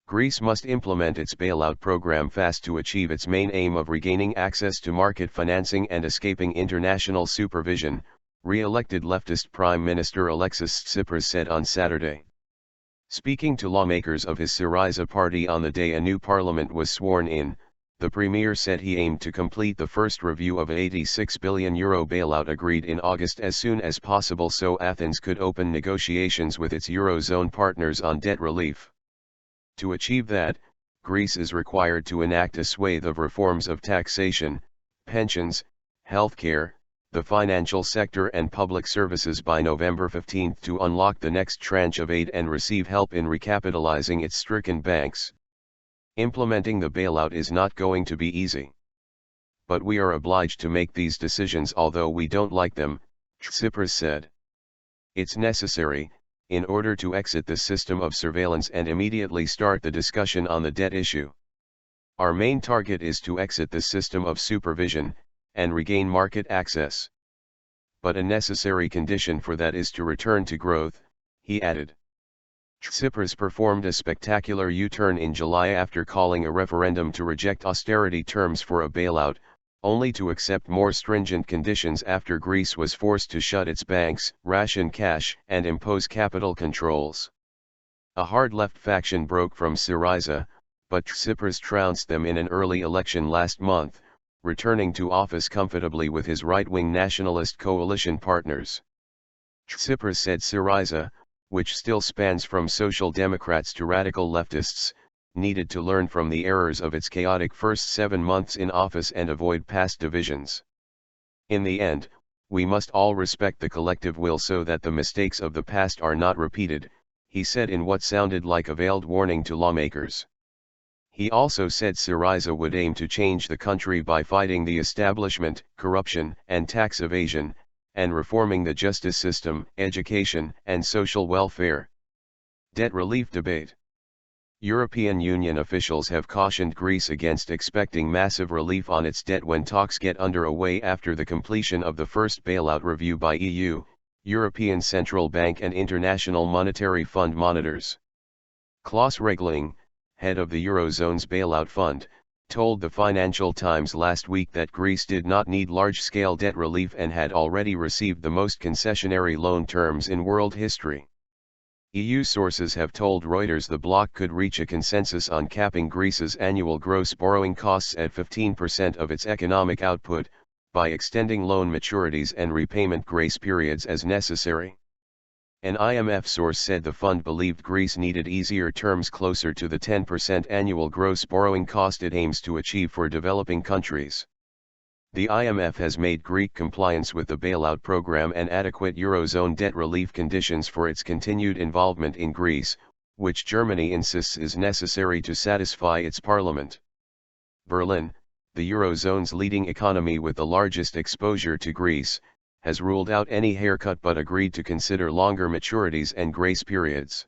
Greece must implement its bailout program fast to achieve its main aim of regaining access to market financing and escaping international supervision, re-elected leftist Prime Minister Alexis Tsipras said on Saturday. Speaking to lawmakers of his Syriza party on the day a new parliament was sworn in, the premier said he aimed to complete the first review of €86 billion bailout agreed in August as soon as possible so Athens could open negotiations with its Eurozone partners on debt relief. To achieve that, Greece is required to enact a swathe of reforms of taxation, pensions, healthcare, the financial sector and public services by November 15 to unlock the next tranche of aid and receive help in recapitalizing its stricken banks. Implementing the bailout is not going to be easy. But we are obliged to make these decisions although we don't like them, Tsipras said. It's necessary, in order to exit the system of surveillance and immediately start the discussion on the debt issue. Our main target is to exit the system of supervision, and regain market access. But a necessary condition for that is to return to growth, he added. Tsipras performed a spectacular U-turn in July after calling a referendum to reject austerity terms for a bailout, only to accept more stringent conditions after Greece was forced to shut its banks, ration cash, and impose capital controls. A hard left faction broke from Syriza, but Tsipras trounced them in an early election last month, returning to office comfortably with his right-wing nationalist coalition partners. Tsipras said Syriza, which still spans from social democrats to radical leftists, needed to learn from the errors of its chaotic first 7 months in office and avoid past divisions. In the end, we must all respect the collective will so that the mistakes of the past are not repeated, he said in what sounded like a veiled warning to lawmakers. He also said Syriza would aim to change the country by fighting the establishment, corruption, and tax evasion, and reforming the justice system, education, and social welfare. Debt relief debate. European Union officials have cautioned Greece against expecting massive relief on its debt when talks get underway after the completion of the first bailout review by EU, European Central Bank and International Monetary Fund monitors. Klaus Regling, head of the Eurozone's bailout fund, told the Financial Times last week that Greece did not need large-scale debt relief and had already received the most concessionary loan terms in world history. EU sources have told Reuters the bloc could reach a consensus on capping Greece's annual gross borrowing costs at 15% of its economic output, by extending loan maturities and repayment grace periods as necessary. An IMF source said the fund believed Greece needed easier terms closer to the 10% annual gross borrowing cost it aims to achieve for developing countries. The IMF has made Greek compliance with the bailout program and adequate Eurozone debt relief conditions for its continued involvement in Greece, which Germany insists is necessary to satisfy its parliament. Berlin, the Eurozone's leading economy with the largest exposure to Greece, has ruled out any haircut but agreed to consider longer maturities and grace periods.